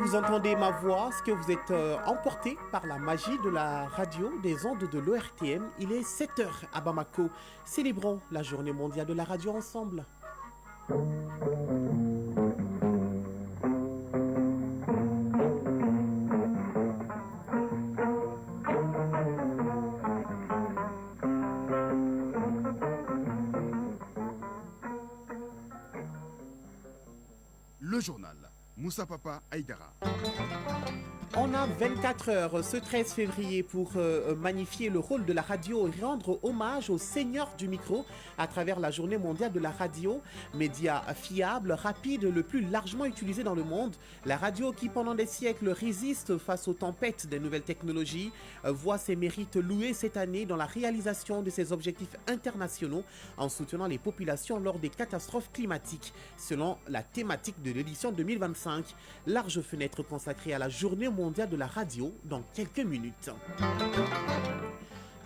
Vous entendez ma voix, est-ce que vous êtes emporté par la magie de la radio des ondes de l'ORTM? Il est 7 heures à Bamako. Célébrons la journée mondiale de la radio ensemble. Le journal Moussa Papa Aïdara. On a 24 heures ce 13 février pour magnifier le rôle de la radio et rendre hommage aux seigneurs du micro à travers la journée mondiale de la radio, média fiable, rapide, le plus largement utilisé dans le monde. La radio qui pendant des siècles résiste face aux tempêtes des nouvelles technologies voit ses mérites loués cette année dans la réalisation de ses objectifs internationaux en soutenant les populations lors des catastrophes climatiques. Selon la thématique de l'édition 2025, large fenêtre consacrée à la journée mondiale de la radio dans quelques minutes.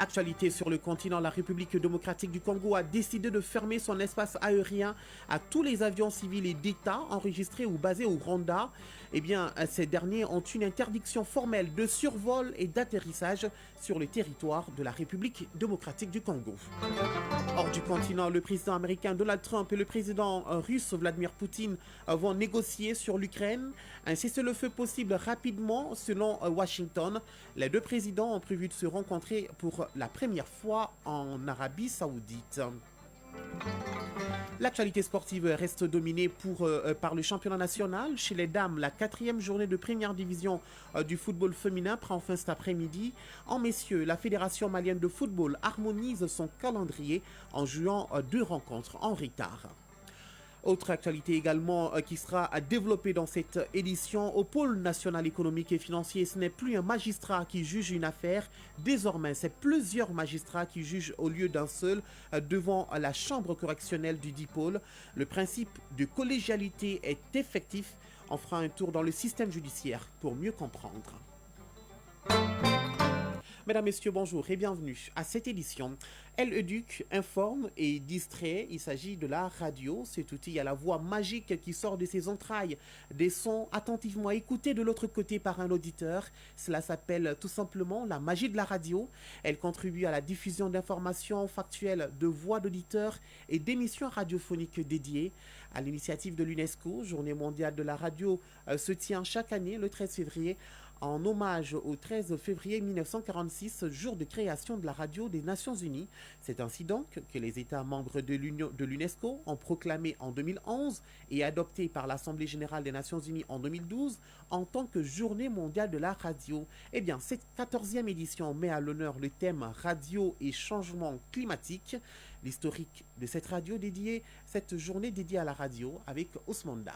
Actualité sur le continent, la République démocratique du Congo a décidé de fermer son espace aérien à tous les avions civils et d'État enregistrés ou basés au Rwanda. Eh bien, ces derniers ont une interdiction formelle de survol et d'atterrissage sur le territoire de la République démocratique du Congo. Hors du continent, le président américain Donald Trump et le président russe Vladimir Poutine vont négocier sur l'Ukraine. Un cessez-le-feu possible rapidement selon Washington. Les deux présidents ont prévu de se rencontrer pour la première fois en Arabie Saoudite. L'actualité sportive reste dominée par le championnat national. Chez les dames, la 4e journée de première division du football féminin prend fin cet après-midi. En messieurs, la Fédération malienne de football harmonise son calendrier en jouant 2 rencontres en retard. Autre actualité également qui sera développée dans cette édition, au pôle national économique et financier, ce n'est plus un magistrat qui juge une affaire, désormais c'est plusieurs magistrats qui jugent au lieu d'un seul devant la chambre correctionnelle du dit pôle. Le principe de collégialité est effectif. On fera un tour dans le système judiciaire pour mieux comprendre. Mesdames, Messieurs, bonjour et bienvenue à cette édition. Elle éduque, informe et distrait. Il s'agit de la radio, cet outil à la voix magique qui sort de ses entrailles. Des sons attentivement écoutés de l'autre côté par un auditeur. Cela s'appelle tout simplement la magie de la radio. Elle contribue à la diffusion d'informations factuelles, de voix d'auditeurs et d'émissions radiophoniques dédiées. À l'initiative de l'UNESCO, Journée mondiale de la radio se tient chaque année le 13 février. En hommage au 13 février 1946, jour de création de la radio des Nations Unies. C'est ainsi donc que les États membres de l'UNESCO ont proclamé en 2011 et adopté par l'Assemblée générale des Nations Unies en 2012 en tant que journée mondiale de la radio. Eh bien, cette 14e édition met à l'honneur le thème radio et changement climatique. L'historique de cette journée dédiée à la radio avec Ousmane Dao.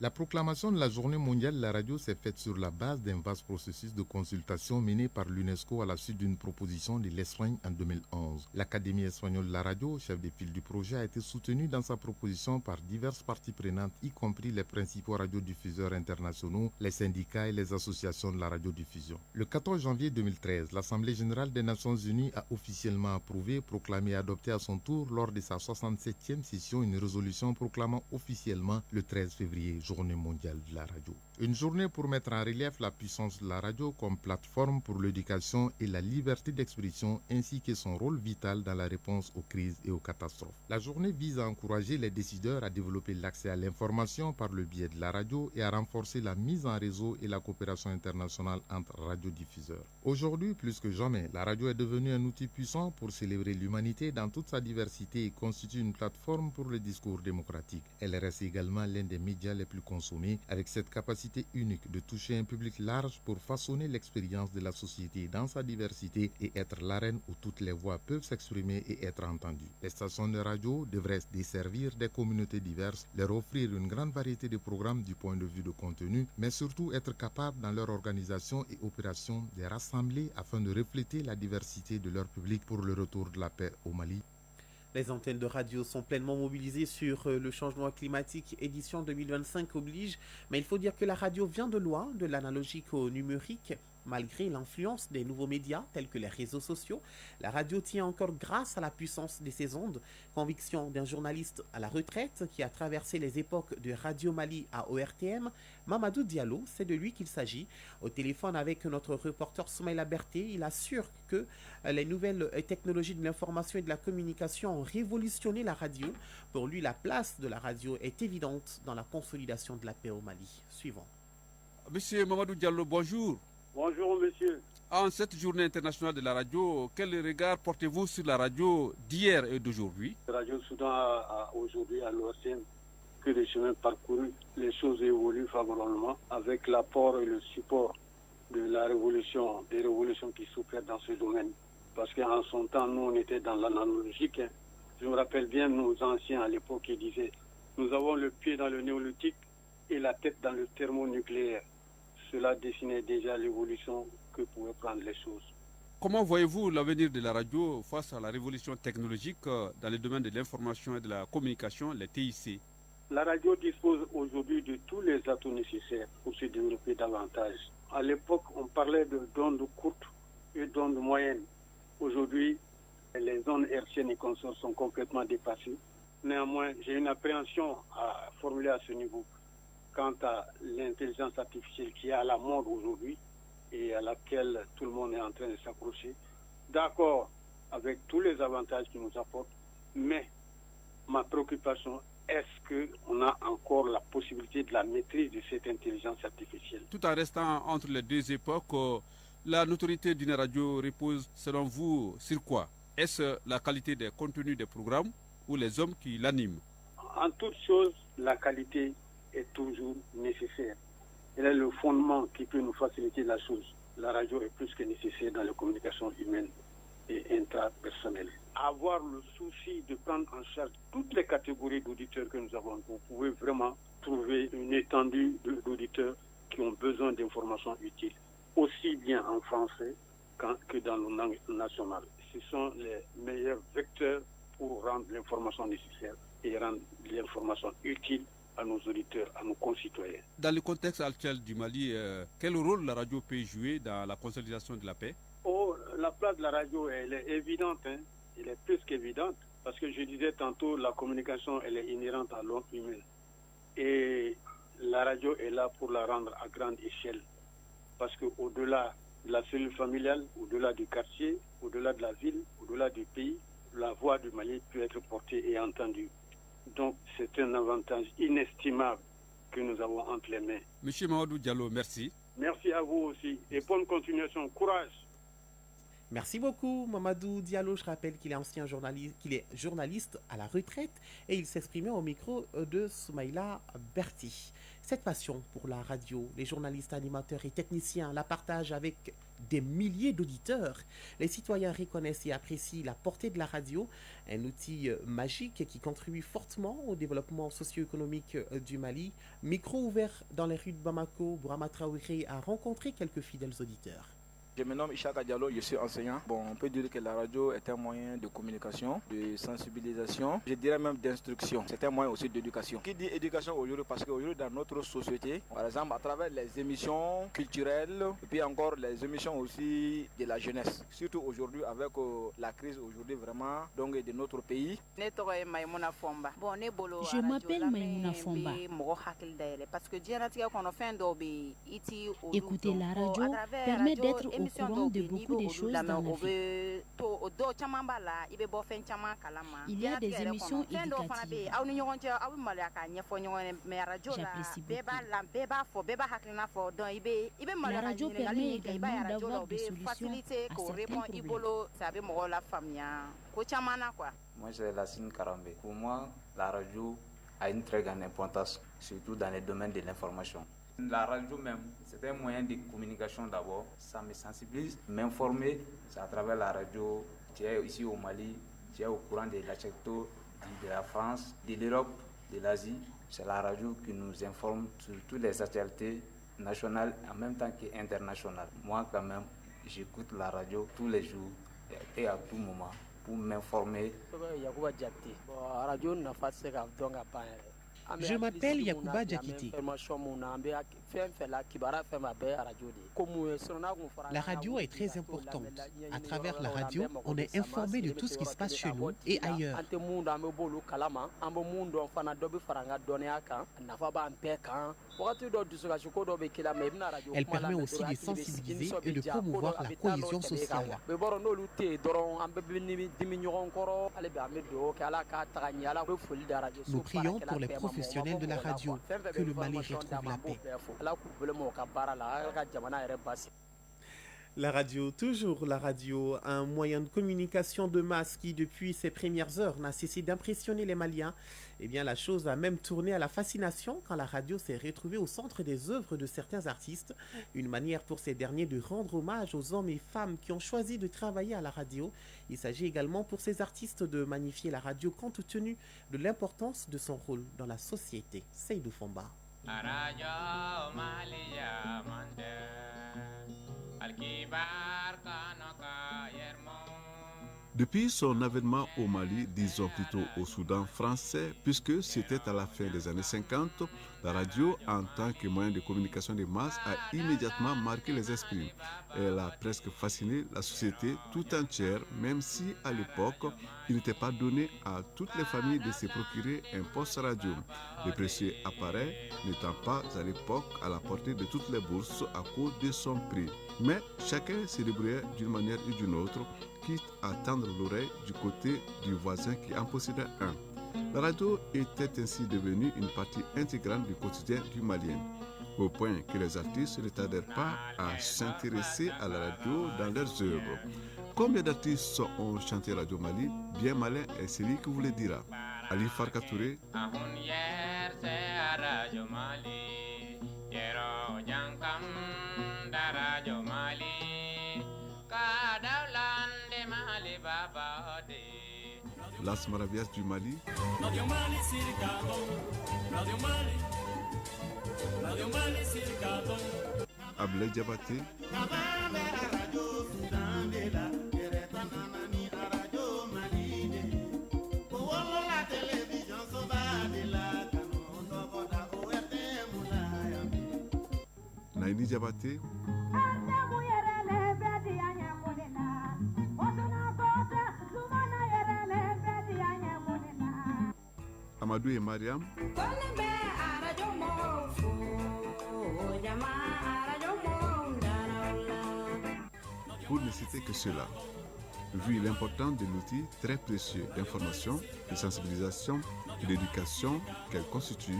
La proclamation de la Journée mondiale de la radio s'est faite sur la base d'un vaste processus de consultation mené par l'UNESCO à la suite d'une proposition de l'Espagne en 2011. L'Académie espagnole de la radio, chef de file du projet, a été soutenue dans sa proposition par diverses parties prenantes, y compris les principaux radiodiffuseurs internationaux, les syndicats et les associations de la radiodiffusion. Le 14 janvier 2013, l'Assemblée générale des Nations unies a officiellement approuvé, proclamé et adopté à son tour lors de sa 67e session une résolution proclamant officiellement le 13 février Journée mondiale de la radio. Une journée pour mettre en relief la puissance de la radio comme plateforme pour l'éducation et la liberté d'expression ainsi que son rôle vital dans la réponse aux crises et aux catastrophes. La journée vise à encourager les décideurs à développer l'accès à l'information par le biais de la radio et à renforcer la mise en réseau et la coopération internationale entre radiodiffuseurs. Aujourd'hui, plus que jamais, la radio est devenue un outil puissant pour célébrer l'humanité dans toute sa diversité et constitue une plateforme pour le discours démocratique. Elle reste également l'un des médias les plus consommés avec cette capacité unique de toucher un public large pour façonner l'expérience de la société dans sa diversité et être l'arène où toutes les voix peuvent s'exprimer et être entendues. Les stations de radio devraient desservir des communautés diverses, leur offrir une grande variété de programmes du point de vue de contenu, mais surtout être capables dans leur organisation et opération de rassembler afin de refléter la diversité de leur public pour le retour de la paix au Mali. Les antennes de radio sont pleinement mobilisées sur le changement climatique. Édition 2025 oblige. Mais il faut dire que la radio vient de loin, de l'analogique au numérique. Malgré l'influence des nouveaux médias tels que les réseaux sociaux, la radio tient encore grâce à la puissance de ses ondes. Conviction d'un journaliste à la retraite qui a traversé les époques de Radio Mali à ORTM, Mamadou Diallo, c'est de lui qu'il s'agit. Au téléphone avec notre reporter Soumaïla Berté, il assure que les nouvelles technologies de l'information et de la communication ont révolutionné la radio. Pour lui, la place de la radio est évidente dans la consolidation de la paix au Mali. Suivant. Monsieur Mamadou Diallo, bonjour. Bonjour, monsieur. En cette journée internationale de la radio, quel regard portez-vous sur la radio d'hier et d'aujourd'hui? La radio Soudan a aujourd'hui à l'ORTM que les chemins parcourus, les choses évoluent favorablement avec l'apport et le support de la révolution, des révolutions qui s'opèrent dans ce domaine. Parce qu'en son temps, nous, on était dans l'analogique. Je me rappelle bien nos anciens à l'époque qui disaient « Nous avons le pied dans le néolithique et la tête dans le thermonucléaire ». Cela dessinait déjà l'évolution que pouvaient prendre les choses. Comment voyez-vous l'avenir de la radio face à la révolution technologique dans le domaine de l'information et de la communication, les TIC? La radio dispose aujourd'hui de tous les atouts nécessaires pour se développer davantage. À l'époque, on parlait d'ondes courtes et d'ondes moyennes. Aujourd'hui, les ondes hertziennes et consorts sont complètement dépassées. Néanmoins, j'ai une appréhension à formuler à ce niveau quant à l'intelligence artificielle qui est à la mode aujourd'hui et à laquelle tout le monde est en train de s'accrocher. D'accord avec tous les avantages qu'il nous apporte, mais ma préoccupation, est-ce qu'on a encore la possibilité de la maîtrise de cette intelligence artificielle? Tout en restant entre les deux époques, la notoriété d'une radio repose, selon vous, sur quoi? Est-ce la qualité des contenus des programmes ou les hommes qui l'animent? En toute chose, la qualité est toujours nécessaire. Elle est le fondement qui peut nous faciliter la chose. La radio est plus que nécessaire dans les communications humaines et intrapersonnelles. Avoir le souci de prendre en charge toutes les catégories d'auditeurs que nous avons, vous pouvez vraiment trouver une étendue d'auditeurs qui ont besoin d'informations utiles, aussi bien en français que dans nos langues nationales. Ce sont les meilleurs vecteurs pour rendre l'information nécessaire et rendre l'information utile à nos auditeurs, à nos concitoyens. Dans le contexte actuel du Mali, quel rôle la radio peut jouer dans la consolidation de la paix? La place de la radio, elle est évidente, elle est plus qu'évidente, parce que je disais tantôt, la communication, elle est inhérente à l'homme humain. Et la radio est là pour la rendre à grande échelle, parce qu'au-delà de la cellule familiale, au-delà du quartier, au-delà de la ville, au-delà du pays, la voix du Mali peut être portée et entendue. Donc, c'est un avantage inestimable que nous avons entre les mains. Monsieur Mamadou Diallo, merci. Merci à vous aussi et bonne continuation. Courage. Merci beaucoup, Mamadou Diallo. Je rappelle qu'il est journaliste à la retraite et il s'exprimait au micro de Soumaïla Berti. Cette passion pour la radio, les journalistes, animateurs et techniciens la partagent avec des milliers d'auditeurs. Les citoyens reconnaissent et apprécient la portée de la radio, un outil magique qui contribue fortement au développement socio-économique du Mali. Micro ouvert dans les rues de Bamako, Bourama Traoré a rencontré quelques fidèles auditeurs. Je me nomme Ishaka Diallo, je suis enseignant. On peut dire que la radio est un moyen de communication, de sensibilisation, je dirais même d'instruction. C'est un moyen aussi d'éducation. Qui dit éducation aujourd'hui? Parce qu'aujourd'hui dans notre société, par exemple à travers les émissions culturelles, et puis encore les émissions aussi de la jeunesse. Surtout aujourd'hui avec la crise aujourd'hui vraiment donc, de notre pays. Je m'appelle Maïmouna Fomba. Écouter la radio permet d'être au courant de beaucoup de choses dans la vie. Il y a des émissions éducatives. J'apprécie beaucoup. La radio permet également d'avoir des solutions à certains problèmes. Moi, c'est Lassine Karambe. Pour moi, la radio a une très grande importance, surtout dans le domaine de l'information. La radio même, c'est un moyen de communication d'abord. Ça me sensibilise, m'informer. C'est à travers la radio. Tu es ici au Mali, tu es au courant de l'actualité de la France, de l'Europe, de l'Asie. C'est la radio qui nous informe sur toutes les actualités nationales en même temps qu'internationales. Moi, quand même, j'écoute la radio tous les jours et à tout moment pour m'informer. Je m'appelle Yacouba Diakité. La radio est très importante. À travers la radio, on est informé de tout ce qui se passe chez nous et ailleurs. Elle permet aussi de sensibiliser et de promouvoir la cohésion sociale. Nous prions pour les professionnels de la radio, que le Mali retrouve la paix. La radio, toujours la radio, un moyen de communication de masse qui, depuis ses premières heures, n'a cessé d'impressionner les Maliens. Eh bien, la chose a même tourné à la fascination quand la radio s'est retrouvée au centre des œuvres de certains artistes. Une manière pour ces derniers de rendre hommage aux hommes et femmes qui ont choisi de travailler à la radio. Il s'agit également pour ces artistes de magnifier la radio compte tenu de l'importance de son rôle dans la société. Seydou Fomba. Depuis son avènement au Mali, disons plutôt au Soudan français, puisque c'était à la fin des années 50, la radio, en tant que moyen de communication de masse, a immédiatement marqué les esprits. Elle a presque fasciné la société tout entière, même si à l'époque, il n'était pas donné à toutes les familles de se procurer un poste radio. Le précieux appareil n'étant pas à l'époque à la portée de toutes les bourses à cause de son prix. Mais chacun se débrouillait d'une manière ou d'une autre, quitte à tendre l'oreille du côté du voisin qui en possédait un. La radio était ainsi devenue une partie intégrante du quotidien du Malien, au point que les artistes ne tardèrent pas à s'intéresser à la radio dans leurs œuvres. Combien d'artistes ont chanté Radio Mali? Bien malin est celui qui vous le dira. Ali Farka Touré. Las Maravillas du Mali. Ablaye Diabaté. Naini Diabaté. Amadou et Mariam. Pour ne citer que cela, vu l'importance de l'outil très précieux d'information, de sensibilisation et d'éducation qu'elle constitue,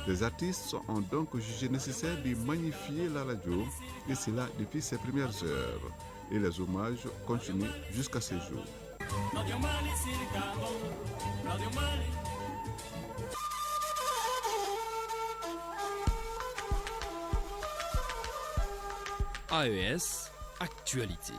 les artistes ont donc jugé nécessaire de magnifier la radio, et cela depuis ses premières heures. Et les hommages continuent jusqu'à ce jour. AES Actualité.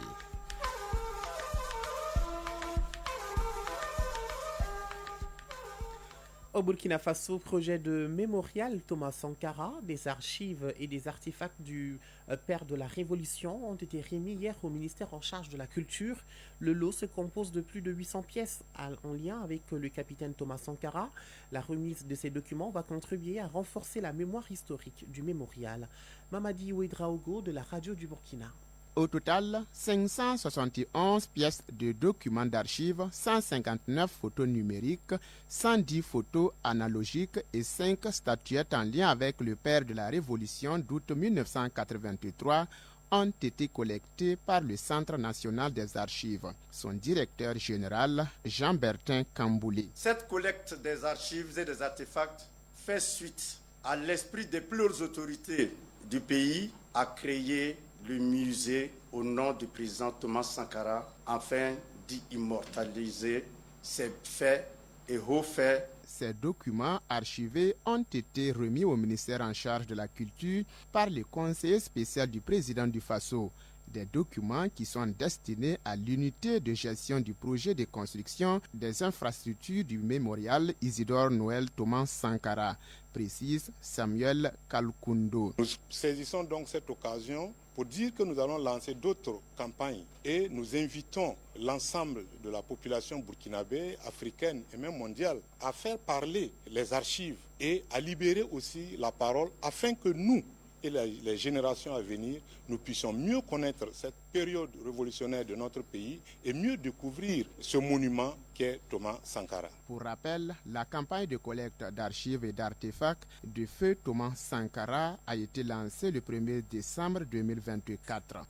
Au Burkina Faso, projet de mémorial Thomas Sankara, des archives et des artefacts du père de la Révolution ont été remis hier au ministère en charge de la culture. Le lot se compose de plus de 800 pièces en lien avec le capitaine Thomas Sankara. La remise de ces documents va contribuer à renforcer la mémoire historique du mémorial. Mamadi Ouedraogo de la radio du Burkina. Au total, 571 pièces de documents d'archives, 159 photos numériques, 110 photos analogiques et 5 statuettes en lien avec le père de la Révolution d'août 1983 ont été collectées par le Centre national des archives. Son directeur général, Jean-Bertin Kambouli. Cette collecte des archives et des artefacts fait suite à l'esprit des plus hautes autorités du pays à créer le musée au nom du président Thomas Sankara afin d'y immortaliser ses faits et hauts faits. Ces documents archivés ont été remis au ministère en charge de la culture par le conseiller spécial du président du Faso. des documents qui sont destinés à l'unité de gestion du projet de construction des infrastructures du mémorial Isidore Noël Thomas Sankara, précise Samuel Kalkundo. Nous saisissons donc cette occasion pour dire que nous allons lancer d'autres campagnes et nous invitons l'ensemble de la population burkinabé, africaine et même mondiale à faire parler les archives et à libérer aussi la parole afin que nous et les générations à venir, nous puissions mieux connaître cette période révolutionnaire de notre pays et mieux découvrir ce monument qu'est Thomas Sankara. Pour rappel, la campagne de collecte d'archives et d'artefacts du feu Thomas Sankara a été lancée le 1er décembre 2024.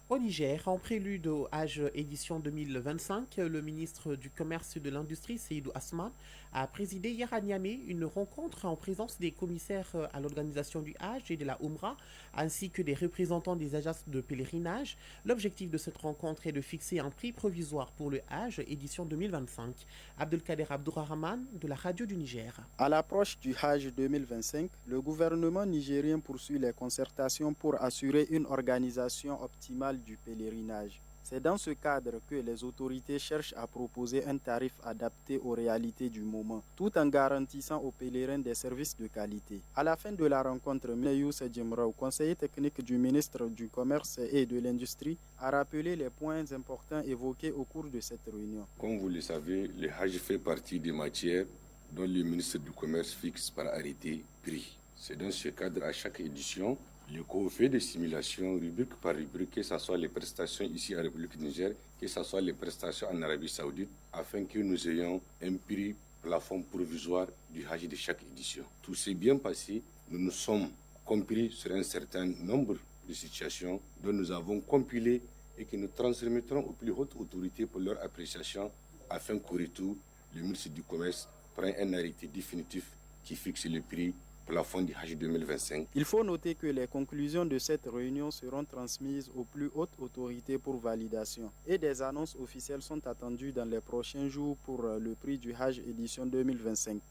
Au Niger, en prélude au Hajj édition 2025, le ministre du Commerce et de l'Industrie, Seydou Asman, a présidé hier à Niamey une rencontre en présence des commissaires à l'organisation du Hajj et de la Oumra, ainsi que des représentants des agences de pèlerinage. L'objectif de cette rencontre est de fixer un prix provisoire pour le Hajj édition 2025. Abdelkader Abdourahman de la radio du Niger. À l'approche du Hajj 2025, le gouvernement nigérien poursuit les concertations pour assurer une organisation optimale du pèlerinage. C'est dans ce cadre que les autorités cherchent à proposer un tarif adapté aux réalités du moment, tout en garantissant aux pèlerins des services de qualité. À la fin de la rencontre, Youssef Djemraou, conseiller technique du ministre du Commerce et de l'Industrie, a rappelé les points importants évoqués au cours de cette réunion. Comme vous le savez, le Hajj fait partie des matières dont le ministre du Commerce fixe par arrêté prix. C'est dans ce cadre, à chaque édition, le COO fait des simulations rubrique par rubrique, que ce soit les prestations ici en République du Niger, que ce soit les prestations en Arabie Saoudite, afin que nous ayons un prix plafond provisoire du Hajj de chaque édition. Tout s'est bien passé, nous nous sommes compris sur un certain nombre de situations dont nous avons compilé et que nous transmettrons aux plus hautes autorités pour leur appréciation, afin qu'au retour, le ministre du Commerce prenne un arrêté définitif qui fixe le prix plafond du Hajj 2025. Il faut noter que les conclusions de cette réunion seront transmises aux plus hautes autorités pour validation et des annonces officielles sont attendues dans les prochains jours pour le prix du Hajj édition 2025.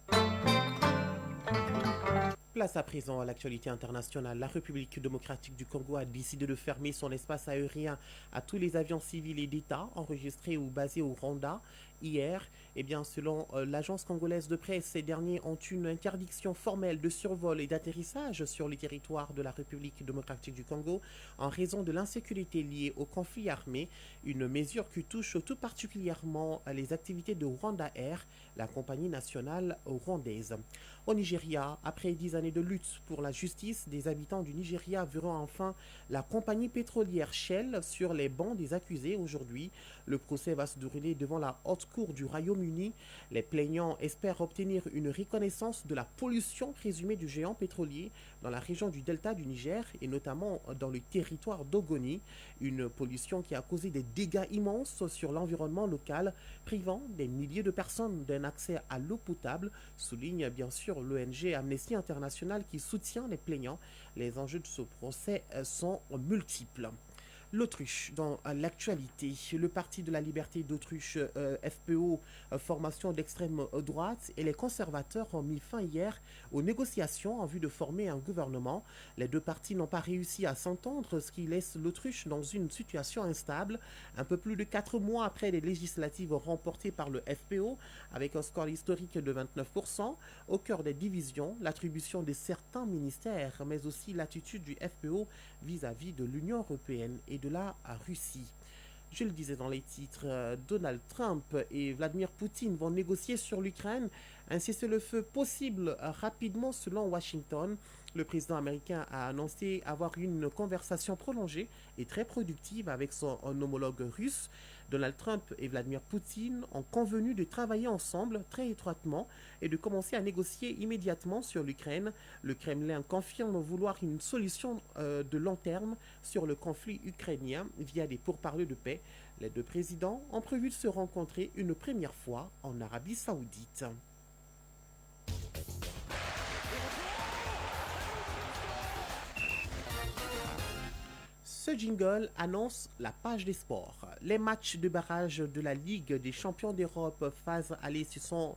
Place à présent à l'actualité internationale. La République démocratique du Congo a décidé de fermer son espace aérien à tous les avions civils et d'État enregistrés ou basés au Rwanda. Hier, selon l'agence congolaise de presse, ces derniers ont une interdiction formelle de survol et d'atterrissage sur le territoire de la République démocratique du Congo en raison de l'insécurité liée au conflit armé, une mesure qui touche tout particulièrement les activités de Rwanda Air, la compagnie nationale rwandaise. Au Nigeria, après 10 années de lutte pour la justice, des habitants du Nigeria verront enfin la compagnie pétrolière Shell sur les bancs des accusés aujourd'hui. Le procès va se dérouler devant la haute cour du Royaume-Uni. Les plaignants espèrent obtenir une reconnaissance de la pollution présumée du géant pétrolier dans la région du delta du Niger et notamment dans le territoire d'Ogoni. Une pollution qui a causé des dégâts immenses sur l'environnement local, privant des milliers de personnes d'un accès à l'eau potable, souligne bien sûr l'ONG Amnesty International qui soutient les plaignants. Les enjeux de ce procès sont multiples. L'Autruche, dans l'actualité, le Parti de la Liberté d'Autruche, FPO, formation d'extrême droite, et les conservateurs ont mis fin hier aux négociations en vue de former un gouvernement. Les deux partis n'ont pas réussi à s'entendre, ce qui laisse l'Autruche dans une situation instable. Un peu plus de 4 mois après les législatives remportées par le FPO, avec un score historique de 29%, au cœur des divisions, l'attribution de certains ministères, mais aussi l'attitude du FPO vis-à-vis de l'Union européenne et de la Russie. Je le disais dans les titres, Donald Trump et Vladimir Poutine vont négocier sur l'Ukraine. Un cessez-le-feu possible rapidement selon Washington. Le président américain a annoncé avoir eu une conversation prolongée et très productive avec son homologue russe. Donald Trump et Vladimir Poutine ont convenu de travailler ensemble très étroitement et de commencer à négocier immédiatement sur l'Ukraine. Le Kremlin confirme vouloir une solution de long terme sur le conflit ukrainien via des pourparlers de paix. Les deux présidents ont prévu de se rencontrer une première fois en Arabie Saoudite. Ce jingle annonce la page des sports. Les matchs de barrage de la Ligue des champions d'Europe phase aller se sont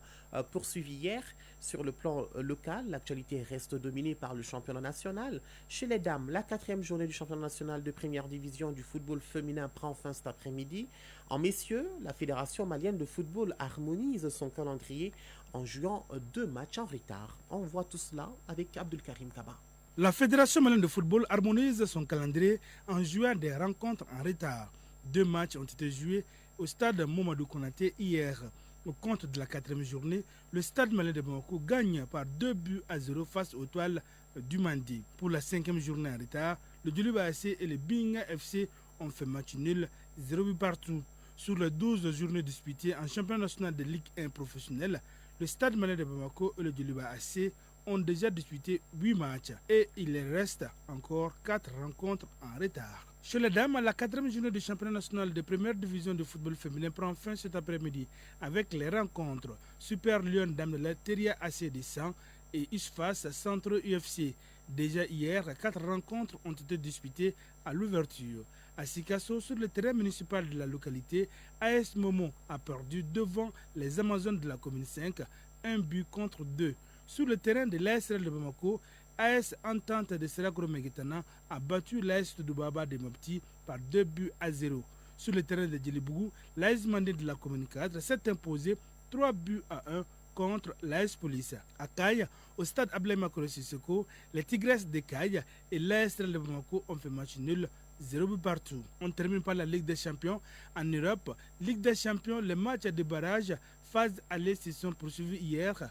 poursuivis hier. Sur le plan local, l'actualité reste dominée par le championnat national. Chez les dames, la 4e journée du championnat national de première division du football féminin prend fin cet après-midi. En messieurs, la Fédération malienne de football harmonise son calendrier en jouant 2 matchs en retard. On voit tout cela avec Abdelkarim Kaba. La Fédération malienne de football harmonise son calendrier en jouant des rencontres en retard. 2 matchs ont été joués au stade Mamadou Konaté hier. Au compte de la 4e journée, le stade malien de Bamako gagne par 2-0 face aux Toiles du Mandi. Pour la 5e journée en retard, le Djoliba AC et le Binga FC ont fait match nul, 0 partout. Sur les 12 journées disputées en championnat national de Ligue 1 professionnelle, le stade malien de Bamako et le Djoliba AC ont déjà disputé 8 matchs et il reste encore 4 rencontres en retard. Chez les dames, la 4e journée du championnat national de première division de football féminin prend fin cet après-midi avec les rencontres Super Lyon Dame de la Teria AC de 100 et Isfas Centre UFC. Déjà hier, 4 rencontres ont été disputées à l'ouverture. À Sikasso, sur le terrain municipal de la localité, AS Momo a perdu devant les Amazones de la commune 5, 1-2. Sur le terrain de l'ASRL de Bamako, AS Entente de Serakoro Meguetana a battu l'AS Toudouba de Mopti par 2-0. Sur le terrain de Djelibougou, l'AS Mandé de la commune 4 s'est imposé 3-1 contre l'AS Police. À Kaye, au stade Ablaye Makoro Sissoko, les Tigresses de Kaye et l'ASRL de Bamako ont fait match nul, 0 partout. On termine par la Ligue des Champions. En Europe, Ligue des Champions, les matchs de barrage phase aller se sont poursuivis hier.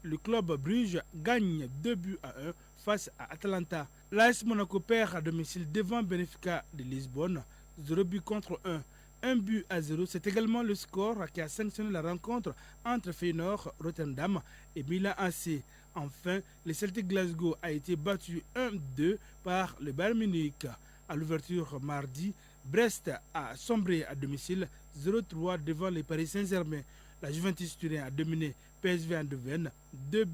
Le club Bruges gagne 2-1 face à Atalanta. L'AS Monaco perd à domicile devant Benfica de Lisbonne, 0-1. 1-0, c'est également le score qui a sanctionné la rencontre entre Feyenoord, Rotterdam et Milan AC. Enfin, le Celtic Glasgow a été battu 1-2 par le Bayern Munich. À l'ouverture mardi, Brest a sombré à domicile 0-3 devant les Paris Saint-Germain. La Juventus Turin a dominé PSV Eindhoven 2-1.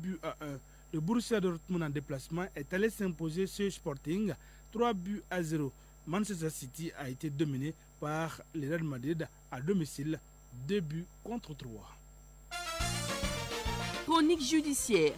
Le Borussia Dortmund en déplacement est allé s'imposer sur Sporting 3-0. Manchester City a été dominé par le Real Madrid à domicile 2-3. Chronique judiciaire.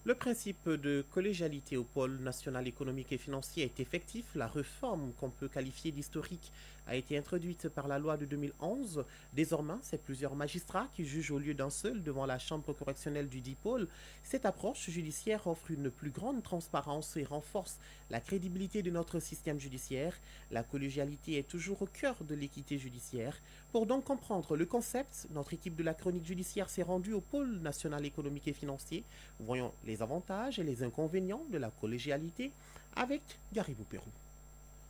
Le principe de collégialité au pôle national économique et financier est effectif. La réforme qu'on peut qualifier d'historique a été introduite par la loi de 2011. Désormais, c'est plusieurs magistrats qui jugent au lieu d'un seul devant la chambre correctionnelle du dit pôle. Cette approche judiciaire offre une plus grande transparence et renforce la crédibilité de notre système judiciaire. La collégialité est toujours au cœur de l'équité judiciaire. Pour donc comprendre le concept, notre équipe de la chronique judiciaire s'est rendue au pôle national économique et financier. Voyons les avantages et les inconvénients de la collégialité avec Garibou Pérou.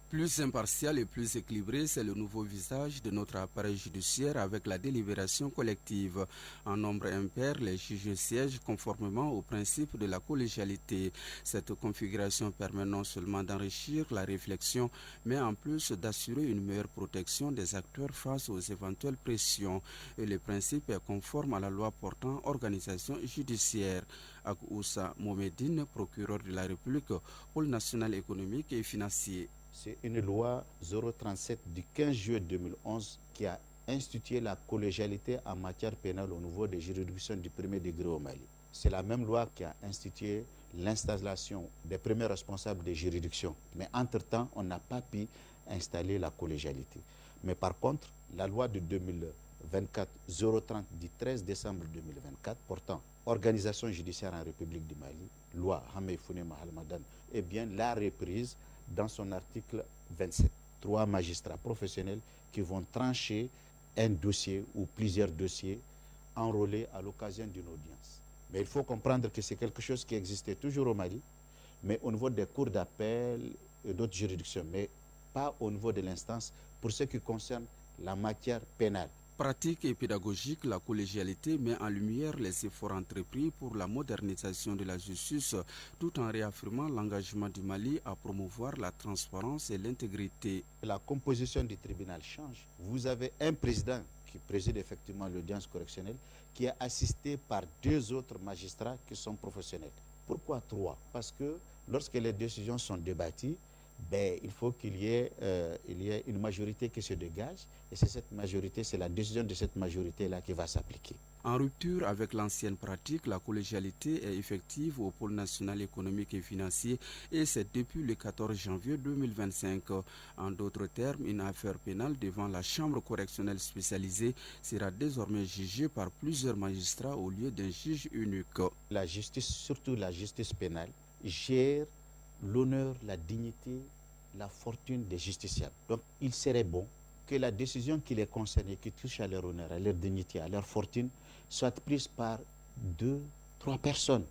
Plus impartial et plus équilibré, c'est le nouveau visage de notre appareil judiciaire avec la délibération collective. En nombre impair, les juges siègent conformément au principe de la collégialité. Cette configuration permet non seulement d'enrichir la réflexion, mais en plus d'assurer une meilleure protection des acteurs face aux éventuelles pressions. Et le principe est conforme à la loi portant organisation judiciaire. Akoussa Momedine, procureur de la République, pôle national économique et financier. C'est une loi 037 du 15 juillet 2011 qui a institué la collégialité en matière pénale au niveau des juridictions du premier degré au Mali. C'est la même loi qui a institué l'installation des premiers responsables des juridictions. Mais entre-temps, on n'a pas pu installer la collégialité. Mais par contre, la loi de 2024 030 du 13 décembre 2024 portant organisation judiciaire en République du Mali, loi Hamé Founé Mahalmadan, est bien la reprise dans son article 27. 3 magistrats professionnels qui vont trancher un dossier ou plusieurs dossiers enrôlés à l'occasion d'une audience. Mais il faut comprendre que c'est quelque chose qui existait toujours au Mali, mais au niveau des cours d'appel et d'autres juridictions, mais pas au niveau de l'instance pour ce qui concerne la matière pénale. Pratique et pédagogique, la collégialité met en lumière les efforts entrepris pour la modernisation de la justice, tout en réaffirmant l'engagement du Mali à promouvoir la transparence et l'intégrité. La composition du tribunal change. Vous avez un président qui préside effectivement l'audience correctionnelle, qui est assisté par 2 autres magistrats qui sont professionnels. Pourquoi 3? Parce que lorsque les décisions sont débattues, il faut qu'il y ait une majorité qui se dégage. Et c'est cette majorité, c'est la décision de cette majorité-là qui va s'appliquer. En rupture avec l'ancienne pratique, la collégialité est effective au pôle national économique et financier et c'est depuis le 14 janvier 2025. En d'autres termes, une affaire pénale devant la chambre correctionnelle spécialisée sera désormais jugée par plusieurs magistrats au lieu d'un juge unique. La justice, surtout la justice pénale, gère l'honneur, la dignité, la fortune des justiciables. Donc il serait bon que la décision qui les concerne et qui touche à leur honneur, à leur dignité, à leur fortune, soit prise par 2, 3 personnes.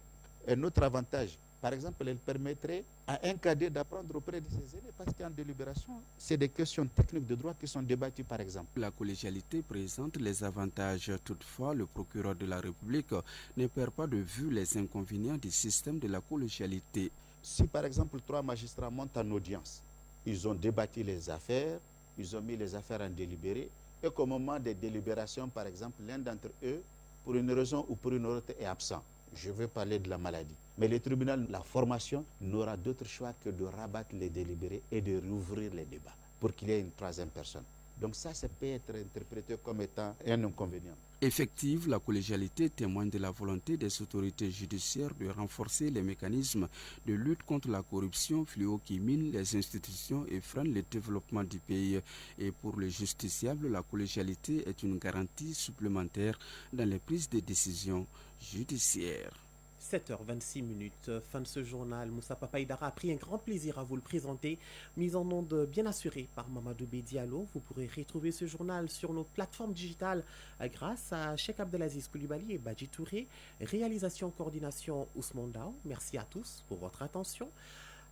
Un autre avantage, par exemple, elle permettrait à un cadet d'apprendre auprès de ses aînés, parce qu'en délibération, c'est des questions techniques de droit qui sont débattues, par exemple. La collégialité présente les avantages. Toutefois, le procureur de la République ne perd pas de vue les inconvénients du système de la collégialité. Si, par exemple, 3 magistrats montent en audience, ils ont débattu les affaires, ils ont mis les affaires en délibéré, et qu'au moment des délibérations, par exemple, l'un d'entre eux, pour une raison ou pour une autre, est absent. Je veux parler de la maladie. Mais le tribunal, la formation, n'aura d'autre choix que de rabattre les délibérés et de rouvrir les débats pour qu'il y ait une 3e personne. Donc ça peut être interprété comme étant un inconvénient. Effective, la collégialité témoigne de la volonté des autorités judiciaires de renforcer les mécanismes de lutte contre la corruption, fléau qui mine les institutions et freine le développement du pays. Et pour le justiciable, la collégialité est une garantie supplémentaire dans les prises de décisions judiciaires. 7h26, fin de ce journal. Moussa Papa Aïdara a pris un grand plaisir à vous le présenter. Mise en onde bien assurée par Mamadou Diallo. Vous pourrez retrouver ce journal sur nos plateformes digitales grâce à Cheikh Abdelaziz Koulibaly et Badji Touré. Réalisation, coordination Ousmane Dao. Merci à tous pour votre attention.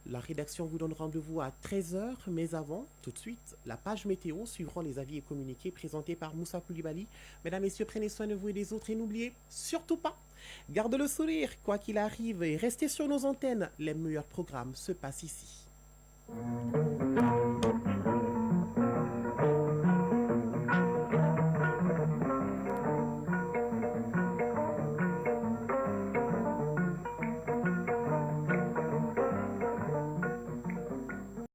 La rédaction vous donne rendez-vous à 13h, mais avant, tout de suite, la page météo suivront les avis et communiqués présentés par Moussa Koulibaly. Mesdames, Messieurs, prenez soin de vous et des autres et n'oubliez surtout pas, gardez le sourire, quoi qu'il arrive, et restez sur nos antennes. Les meilleurs programmes se passent ici.